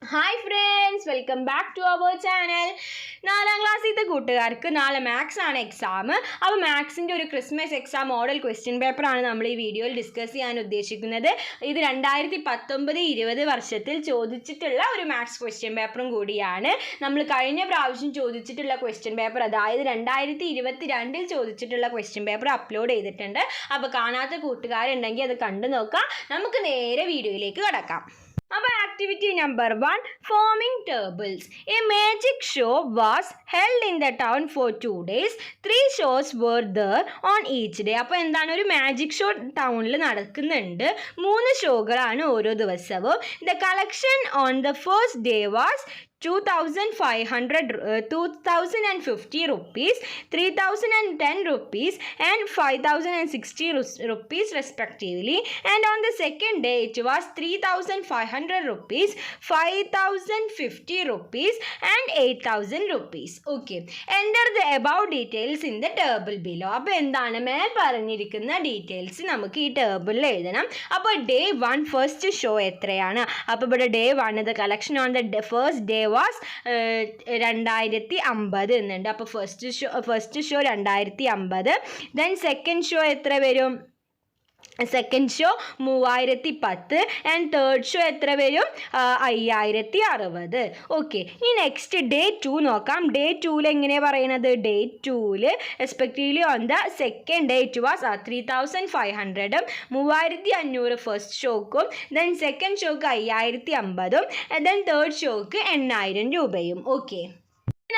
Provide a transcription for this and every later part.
Hi friends, welcome back to our channel. 4ാം ക്ലാസ്സിലത്തെ കൂട്ടുകാർക്ക് നാളെ മാത്സ് ആണ് എക്സാം. അപ്പോൾ മാത്സിൻ്റെ ഒരു ക്രിസ്മസ് എക്സാം മോഡൽ ക്വസ്റ്റ്യൻ പേപ്പറാണ് നമ്മൾ ഈ വീഡിയോയിൽ ഡിസ്കസ് ചെയ്യാൻ ഉദ്ദേശിക്കുന്നത്. ഇത് 2019-20 വർഷത്തിൽ ചോദിച്ചിട്ടുള്ള ഒരു മാത്സ് ക്വസ്റ്റ്യൻ പേപ്പറും കൂടിയാണ്. നമ്മൾ കഴിഞ്ഞ പ്രാവശ്യം ചോദിച്ചിട്ടുള്ള ക്വസ്റ്റ്യൻ പേപ്പർ, അതായത് 2022 ചോദിച്ചിട്ടുള്ള ക്വസ്റ്റ്യൻ പേപ്പർ അപ്ലോഡ് ചെയ്തിട്ടുണ്ട്. അപ്പോൾ കാണാത്ത കൂട്ടുകാരുണ്ടെങ്കിൽ അത് കണ്ടു നോക്കാം. നമുക്ക് നേരെ വീഡിയോയിലേക്ക് കടക്കാം. Our activity number 1, forming tables. A magic show was held in the town for 2 days. 3 shows were there on each day. അപ്പോൾ എന്താണ്, ഒരു മാജിക് ഷോ ടൗണിൽ നടക്കുന്നുണ്ട്. 3 ഷോകളാണ് ഓരോ ദിവസവും. The collection on the first day was 2,050 rupees, 3,010 rupees and 5,060 rupees respectively. And on the second day it was 3,500 rupees, 5,050 rupees and 8,000 rupees. Okay. Enter the above details in the table below. അപ്പോൾ എന്താണ്, മേൽ പറഞ്ഞിരിക്കുന്ന details നമുക്ക് ഈ ടേബിളിൽ എഴുതണം. അപ്പോൾ day 1 first show എത്രയാണ്? അപ്പോൾ ഇവിടെ day 1 the collection on the first day was 2050 എന്നുണ്ട്. അപ്പോൾ first show 2050. Then second show എത്ര വരും? Second show 3010 and third show എത്ര വരും? 5060. ഓക്കെ. ഇനി നെക്സ്റ്റ് ഡേ 2 നോക്കാം. ഡേ 2 എങ്ങനെയാണ് പറയുന്നത്? Day 2 respectively on the second day it was 3500, 3500 first ഷോക്കും, then second shock 5050, then third shock 8000 രൂപയും. ഓക്കെ.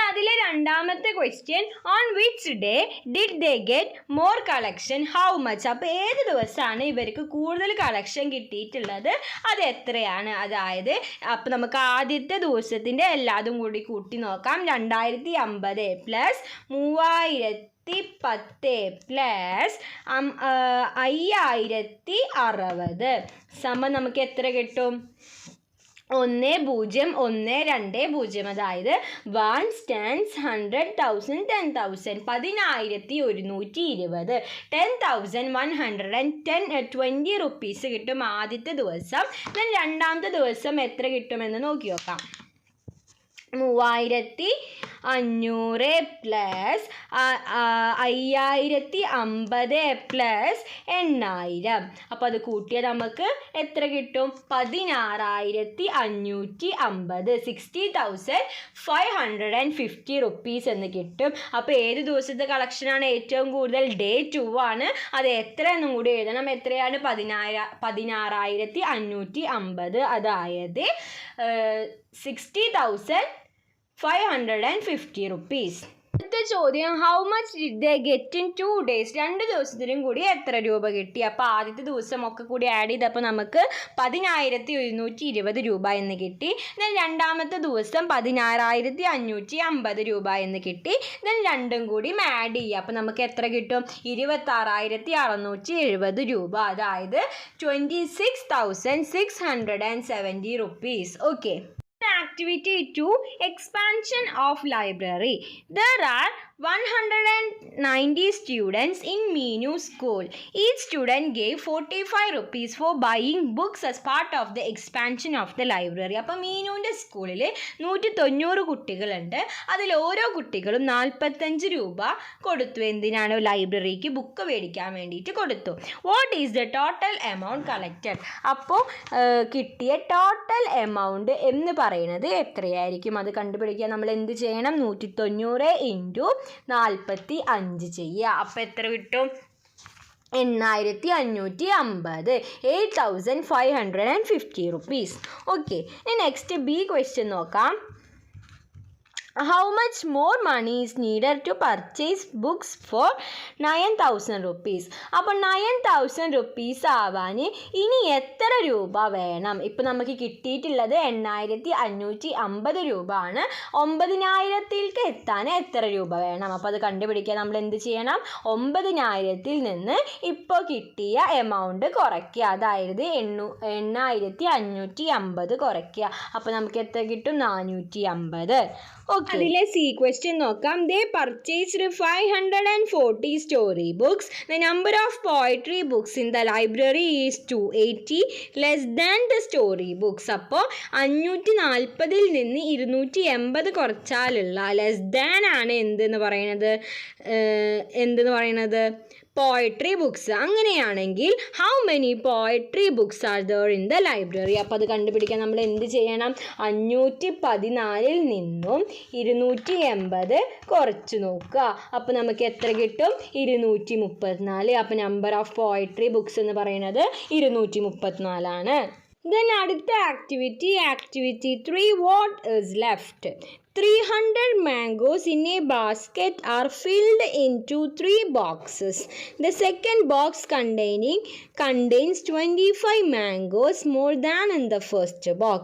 അതിലെ രണ്ടാമത്തെ question, on which day did they get more collection, how much? അപ്പോൾ ഏത് ദിവസമാണ് ഇവർക്ക് കൂടുതൽ കളക്ഷൻ കിട്ടിയിട്ടുള്ളത്, അത് എത്രയാണ്? അതായത് അപ്പോൾ നമുക്ക് ആദ്യത്തെ ദിവസത്തിൻ്റെ എല്ലാതും കൂടി കൂട്ടി നോക്കാം. 2050 പ്ലസ് 3010 പ്ലസ് 5060 സമം നമുക്ക് എത്ര കിട്ടും? 101020. അതായത് 1 stands 100,000 10,000 10,120, 10,110 rupees കിട്ടും ആദ്യത്തെ ദിവസം. ദെൻ രണ്ടാമത്തെ ദിവസം എത്ര കിട്ടുമെന്ന് നോക്കി നോക്കാം. 3500 പ്ലസ് 5050 പ്ലസ് 8000. അപ്പോൾ അത് കൂട്ടിയാൽ നമുക്ക് എത്ര കിട്ടും? 16,550, 60,550 rupees എന്ന് കിട്ടും. അപ്പോൾ ഏത് ദിവസത്തെ കളക്ഷനാണ് ഏറ്റവും കൂടുതൽ? ഡേ 2 ആണ്. അത് എത്ര എന്നും കൂടി എഴുതണം. എത്രയാണ്? 16,550. അതായത് 60,550 rupees. അടുത്ത ചോദ്യം, how much did they get in 2 days? 2 ദിവസത്തിനും കൂടി എത്ര രൂപ കിട്ടി? അപ്പോൾ ആദ്യത്തെ ദിവസം ഒക്കെ കൂടി ആഡ് ചെയ്തപ്പോൾ നമുക്ക് 10,120 രൂപ എന്ന് കിട്ടി. ദെൻ രണ്ടാമത്തെ ദിവസം 16,550 രൂപ എന്ന് കിട്ടി. ദെൻ രണ്ടും കൂടി ആഡ് ചെയ്യുക. അപ്പോൾ നമുക്ക് എത്ര കിട്ടും? 26,670 രൂപ. അതായത് 26,670 rupees. Okay. Activity 2, expansion of library. There are 190 students in Meenu school. Each student gave 45 rupees for buying books as part of the expansion of the library. അപ്പോൾ മീനുവിൻ്റെ സ്കൂളിൽ 190 കുട്ടികളുണ്ട്. അതിൽ ഓരോ കുട്ടികളും 45 രൂപ കൊടുത്തു. എന്തിനാണ്? ലൈബ്രറിക്ക് ബുക്ക് മേടിക്കാൻ വേണ്ടിയിട്ട് കൊടുത്തു. What is the total amount collected? അപ്പോൾ കിട്ടിയ ടോട്ടൽ എമൗണ്ട് എന്ന് പറയുന്നത് എത്രയായിരിക്കും? അത് കണ്ടുപിടിക്കാൻ നമ്മൾ എന്ത് ചെയ്യണം? 190 ഇൻറ്റു 45 ചെയ്യുക. അപ്പോൾ എത്ര കിട്ടും? 8,550, 8,550 rupees. ഓക്കെ. ഇനി നെക്സ്റ്റ് ബി ക്വസ്റ്റ്യൻ നോക്കാം. How much more money is needed to purchase books for 9,000 rupees? അപ്പോൾ 9,000 rupees ആവാൻ ഇനി എത്ര രൂപ വേണം? ഇപ്പോൾ നമുക്ക് കിട്ടിയിട്ടുള്ളത് 8,550 രൂപ ആണ്. 9,000ലേക്ക് എത്താൻ എത്ര രൂപ വേണം? അപ്പോൾ അത് കണ്ടുപിടിക്കാൻ നമ്മൾ എന്ത് ചെയ്യണം? 9,000ൽ നിന്ന് ഇപ്പോൾ കിട്ടിയ എമൗണ്ട് കുറയ്ക്കുക. അതായത് 8,550 കുറയ്ക്കുക. അപ്പോൾ നമുക്ക് എത്ര കിട്ടും? 450. ഓക്കെ, അതിലെ സി ക്വസ്റ്റ്യൻ നോക്കാം. They purchased 540 story books. The number of poetry books in the library is 280 less than the story books. അപ്പോൾ 540 നിന്ന് 280 കുറച്ചാലുള്ള ലെസ് ദാൻ ആണ് എന്തെന്ന് പറയുന്നത് പോയട്രി ബുക്സ്. അങ്ങനെയാണെങ്കിൽ how many poetry books are there in the library? അപ്പോൾ അത് കണ്ടുപിടിക്കാൻ നമ്മൾ എന്ത് ചെയ്യണം? 514 നിന്നും 280 കുറച്ച് നോക്കുക. അപ്പോൾ നമുക്ക് എത്ര കിട്ടും? 234. അപ്പോൾ നമ്പർ ഓഫ് പോയട്രി ബുക്സ് എന്ന് പറയുന്നത് 234 ആണ്. ദെൻ അടുത്ത activity 3. What is left? 300 mangoes in a basket are filled into 3 boxes. The second box contains 25 mangoes more than in the first box.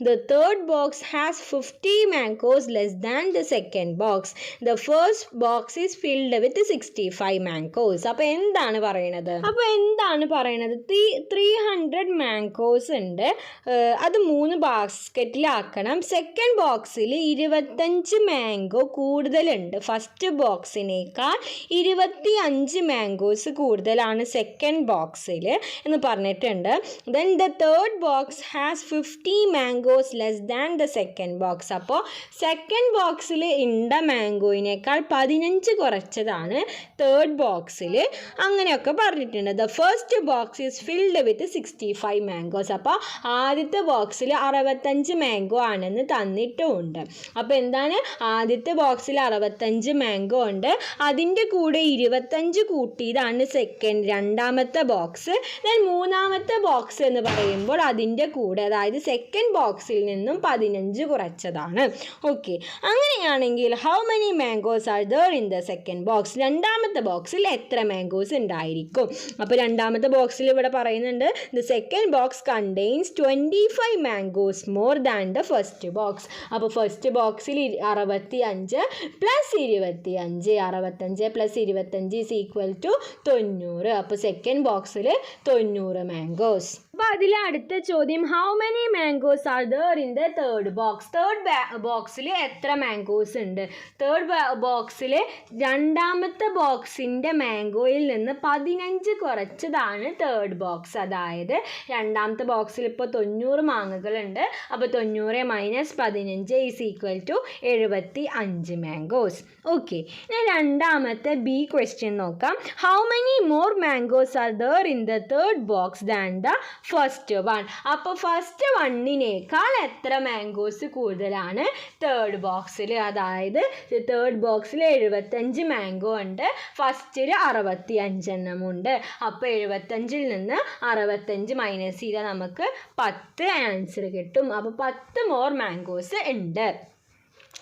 The third box has 50 mangoes less than the second box. The first box is filled with 65 mangoes. അപ്പോൾ എന്താണ് പറയുന്നത്? 300 mangoes ഉണ്ട്. അത് 3 ബാസ്ക്കറ്റിലാക്കണം. Second ബോക്സിൽ 25 mango കൂടുതലുണ്ട്. First ബോക്സിനേക്കാൾ 25 mangoes കൂടുതലാണ് second ബോക്സിൽ എന്ന് പറഞ്ഞിട്ടുണ്ട്. Then the third box has 50 mangoes less than the second box. അപ്പോൾ സെക്കൻഡ് ബോക്സിൽ ഉണ്ട മാംഗോയിനേക്കാൾ 15 കുറച്ചതാണ് തേർഡ് ബോക്സിൽ. അങ്ങനെയൊക്കെ പറഞ്ഞിട്ടുണ്ട്. The first box is filled with 65 mangoes. അപ്പോൾ ആദ്യത്തെ ബോക്സിൽ 65 മാംഗോ ആണെന്ന് തന്നിട്ടുമുണ്ട്. അപ്പോൾ എന്താണ്? ആദ്യത്തെ ബോക്സിൽ 65 മാംഗോ ഉണ്ട്, അതിൻ്റെ കൂടെ 25 കൂട്ടിയതാണ് രണ്ടാമത്തെ ബോക്സ്. ദെൻ മൂന്നാമത്തെ ബോക്സ് എന്ന് പറയുമ്പോൾ അതിൻ്റെ കൂടെ, അതായത് സെക്കൻഡ് ബോക്സിൽ നിന്നും 15 കുറച്ചതാണ്. ഓക്കെ, അങ്ങനെയാണെങ്കിൽ how many mangoes are there in the second box? രണ്ടാമത്തെ ബോക്സിൽ എത്ര മാംഗോസ് ഉണ്ടായിരിക്കും? അപ്പോൾ രണ്ടാമത്തെ ബോക്സിൽ ഇവിടെ പറയുന്നുണ്ട് the second box contains 25 mangoes more than the first box. അപ്പോൾ ഫസ്റ്റ് ബോക്സിൽ 65 plus 25, 65 plus 25 is equal to 90. അപ്പോൾ സെക്കൻഡ് ബോക്സിൽ 90 മാംഗോസ്. അപ്പോൾ അതിലെ അടുത്ത ചോദ്യം how many mangoes are there in the third box? Third ബോക്സിൽ എത്ര മാംഗോസ് ഉണ്ട്? തേർഡ് ബോക്സിൽ രണ്ടാമത്തെ ബോക്സിൻ്റെ മാംഗോയിൽ നിന്ന് 15 കുറച്ചതാണ് തേർഡ് ബോക്സ്. അതായത് രണ്ടാമത്തെ ബോക്സിൽ ഇപ്പോൾ 90 മാങ്ങകളുണ്ട്. അപ്പോൾ 90 minus 15 is equal to 75 mangoes. Okay, ഇനി രണ്ടാമത്തെ ബി ക്വസ്റ്റ്യൻ നോക്കാം. How many more mangoes are there in the third box than the first one? അപ്പോൾ ഫസ്റ്റ് വണ്ണിനേക്കാൾ എത്ര മാംഗോസ് കൂടുതലാണ് തേർഡ് ബോക്സിൽ? അതായത് തേർഡ് ബോക്സിൽ 75 മാംഗോ ഉണ്ട്, ഫസ്റ്റിൽ 65 എണ്ണമുണ്ട്. അപ്പോൾ 75 നിന്ന് 65 മൈനസ് ചെയ്താൽ നമുക്ക് 10 ആൻസർ കിട്ടും. അപ്പോൾ 10 മോർ മാംഗോസ് ഉണ്ട്.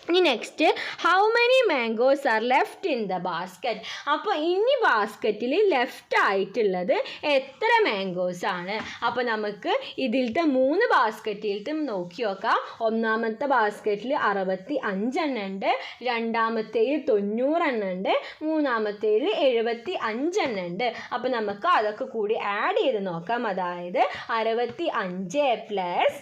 ഇനി next how many mangoes R left in the basket? അപ്പോൾ ഇനി ബാസ്ക്കറ്റിൽ ലെഫ്റ്റ് ആയിട്ടുള്ളത് എത്ര മാംഗോസ് ആണ്? അപ്പോൾ നമുക്ക് ഇതിലത്തെ 3 ബാസ്ക്കറ്റിലത്തും നോക്കി നോക്കാം. ഒന്നാമത്തെ ബാസ്ക്കറ്റിൽ 65 എണ്ണം ഉണ്ട്, രണ്ടാമത്തേൽ 90 എണ്ണം ഉണ്ട്, മൂന്നാമത്തേൽ 75 എണ്ണം ഉണ്ട്. അപ്പോൾ നമുക്ക് അതൊക്കെ കൂടി ആഡ് ചെയ്ത് നോക്കാം. അതായത് 65 പ്ലസ്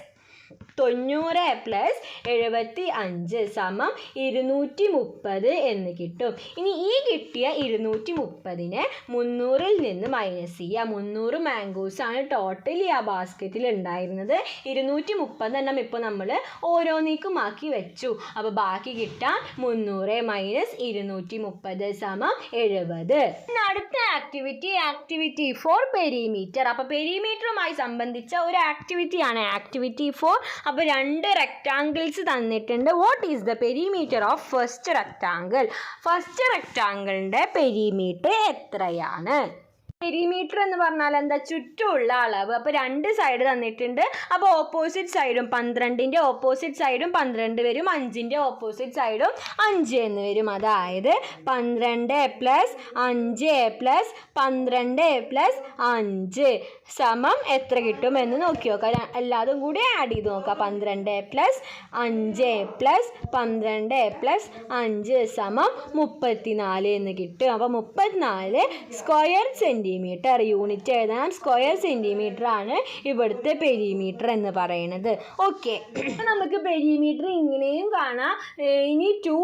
90 പ്ലസ് 75 സമം 230 എന്ന് കിട്ടും. ഇനി ഈ കിട്ടിയ 230നെ 300ൽ നിന്ന് മൈനസ് ചെയ്യുക. 300 മാംഗോസ് ആണ് ടോട്ടലി ആ ബാസ്ക്കറ്റിൽ ഉണ്ടായിരുന്നത്. 230 എണ്ണം ഇപ്പോൾ നമ്മൾ ഓരോന്നേക്കുമാക്കി വെച്ചു. അപ്പോൾ ബാക്കി കിട്ടാൻ 300 മൈനസ് 230 സമം 70. അടുത്ത ആക്ടിവിറ്റി 4 പെരിമീറ്റർ. അപ്പോൾ പെരിമീറ്ററുമായി സംബന്ധിച്ച ഒരു ആക്ടിവിറ്റിയാണ് ആക്ടിവിറ്റി 4. അപ്പോൾ 2 റെക്റ്റാങ്കിൾസ് തന്നിട്ടുണ്ട്. What is the perimeter of first rectangle? ഫസ്റ്റ് റെക്റ്റാങ്കിളിൻ്റെ പെരിമീറ്റർ എത്രയാണ്? പെരിമീറ്റർ എന്ന് പറഞ്ഞാൽ എന്താ? ചുറ്റുമുള്ള അളവ്. അപ്പോൾ 2 സൈഡ് തന്നിട്ടുണ്ട്. അപ്പോൾ ഓപ്പോസിറ്റ് സൈഡും 12ൻ്റെ ഓപ്പോസിറ്റ് സൈഡും 12 വരും, 5ൻ്റെ ഓപ്പോസിറ്റ് സൈഡും 5 എന്ന് വരും. അതായത് 12 പ്ലസ് 5 പ്ലസ് 12 പ്ലസ് 5 സമം എത്ര കിട്ടും എന്ന് നോക്കി നോക്കാം. എല്ലാതും കൂടി ആഡ് ചെയ്ത് നോക്കാം. 12 പ്ലസ് 5 പ്ലസ് 12 പ്ലസ് 5 സമം 34 എന്ന് കിട്ടും. അപ്പോൾ 34 സ്ക്വയർ സെൻറ്റിമീറ്റർ പെരിമീറ്റർ. യൂണിറ്റ് എഴുതണം, സ്ക്വയർ സെൻറ്റിമീറ്റർ ആണ് ഇവിടുത്തെ പെരിമീറ്റർ എന്ന് പറയുന്നത്. ഓക്കെ, നമുക്ക് പെരിമീറ്റർ ഇങ്ങനെയും കാണാം, ഇനി 2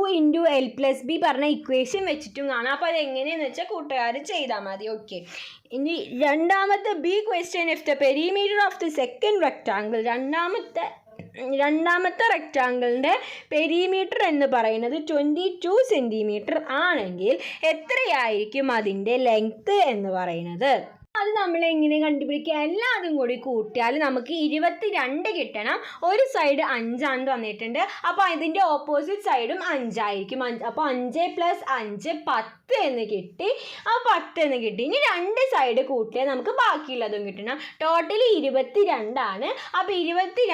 × L+B പറഞ്ഞ ഇക്വേഷൻ വെച്ചിട്ടും കാണാം. അപ്പോൾ അതെങ്ങനെയാണെന്ന് വെച്ചാൽ കൂട്ടുകാർ ചെയ്താൽ മതി. ഓക്കെ, ഇനി രണ്ടാമത്തെ B question, if the perimeter of the second rectangle, രണ്ടാമത്തെ റെക്റ്റാങ്കിളിൻ്റെ പെരിമീറ്റർ എന്ന് പറയുന്നത് 22 സെൻറ്റിമീറ്റർ ആണെങ്കിൽ എത്രയായിരിക്കും അതിൻ്റെ ലെങ്ത്ത് എന്ന് പറയുന്നത്? അത് നമ്മൾ എങ്ങനെ കണ്ടുപിടിക്കുക? എല്ലാതും കൂടി കൂട്ടിയാൽ നമുക്ക് 22 കിട്ടണം. ഒരു സൈഡ് 5 ആണ് തന്നിട്ടുണ്ട്, അപ്പോൾ ഇതിൻ്റെ ഓപ്പോസിറ്റ് സൈഡും 5 ആയിരിക്കും. അപ്പോൾ 5 + 5 10 എന്ന് കിട്ടി. ആ 10 എന്ന് കിട്ടി. ഇനി 2 സൈഡ് കൂട്ടിയാൽ നമുക്ക് ബാക്കിയുള്ളതും കിട്ടണം. ടോട്ടൽ 22 ആണ്. അപ്പോൾ 22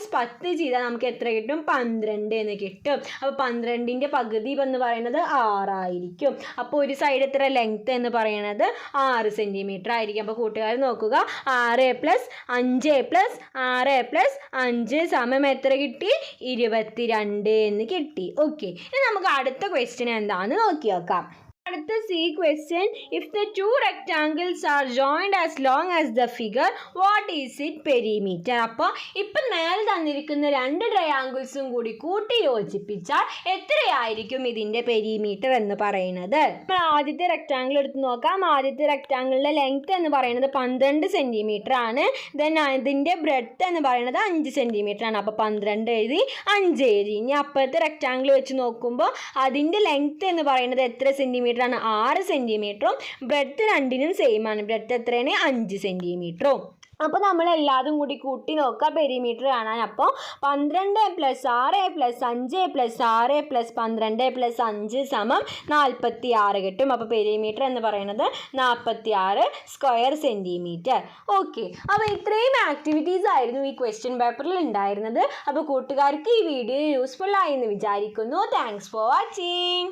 - 10 ചെയ്താൽ നമുക്ക് എത്ര കിട്ടും? 12 എന്ന് കിട്ടും. അപ്പോൾ 12ൻ്റെ പകുതി എന്ന് പറയുന്നത് 6 ആയിരിക്കും. അപ്പോൾ ഒരു സൈഡ് എത്ര ലെങ്ത്ത് എന്ന് പറയുന്നത് 6 സെൻറ്റിമീറ്റർ ആയിരിക്കും. അപ്പോൾ കൂട്ടുകാർ നോക്കുക, 6 + 5 + 6 + 5 സമം എത്ര കിട്ടി? 22 എന്ന് കിട്ടി. ഓക്കെ, ഇനി നമുക്ക് അടുത്ത ക്വസ്റ്റ്യൻ എന്താണെന്ന് നോക്കി നോക്കാം. അടുത്ത C question, if the 2 rectangles R joined as long as the figure, what is it perimeter? അപ്പോൾ ഇപ്പം നേരെ തന്നിരിക്കുന്ന 2 ട്രയാങ്കിൾസും കൂടി കൂട്ടി യോജിപ്പിച്ചാൽ എത്രയായിരിക്കും ഇതിൻ്റെ പെരിമീറ്റർ എന്ന് പറയുന്നത്? നമ്മൾ ആദ്യത്തെ റെക്റ്റാങ്കിൾ എടുത്ത് നോക്കാം. ആദ്യത്തെ റെക്റ്റാങ്കിളിൻ്റെ ലെങ്ത് എന്ന് പറയുന്നത് 12 സെൻറ്റിമീറ്റർ ആണ്. ദെൻ അതിൻ്റെ ബ്രെഡ്ത്ത് എന്ന് പറയുന്നത് 5 സെൻറ്റിമീറ്റർ ആണ്. അപ്പോൾ 12 എഴുതി, 5 എഴുതി. ഇനി അപ്പുറത്തെ റെക്റ്റാങ്കിൾ വെച്ച് നോക്കുമ്പോൾ അതിൻ്റെ ലെങ്ത് എന്ന് പറയുന്നത് എത്ര സെൻറ്റിമീറ്റർ ആണ്? 6 സെൻറ്റിമീറ്ററും ബ്രെഡ്ത്ത് രണ്ടിനും സെയിം ആണ്. ബ്രെഡ്ത്ത് എത്രയാണ്? 5 സെൻറ്റിമീറ്ററും. അപ്പോൾ നമ്മൾ എല്ലാതും കൂടി കൂട്ടി നോക്കുക പെരിമീറ്റർ കാണാൻ. അപ്പോൾ 12 + 6 + 5 + 6 + 12 + 5 സമം 46 കിട്ടും. അപ്പോൾ പെരിമീറ്റർ എന്ന് പറയുന്നത് 46 സ്ക്വയർ സെൻറ്റിമീറ്റർ. ഓക്കെ, അപ്പോൾ ഇത്രയും ആക്ടിവിറ്റീസ് ആയിരുന്നു ഈ ക്വസ്റ്റ്യൻ പേപ്പറിൽ ഉണ്ടായിരുന്നത്. അപ്പോൾ കൂട്ടുകാർക്ക് ഈ വീഡിയോ യൂസ്ഫുൾ ആയി എന്ന് വിചാരിക്കുന്നു. Thanks for watching.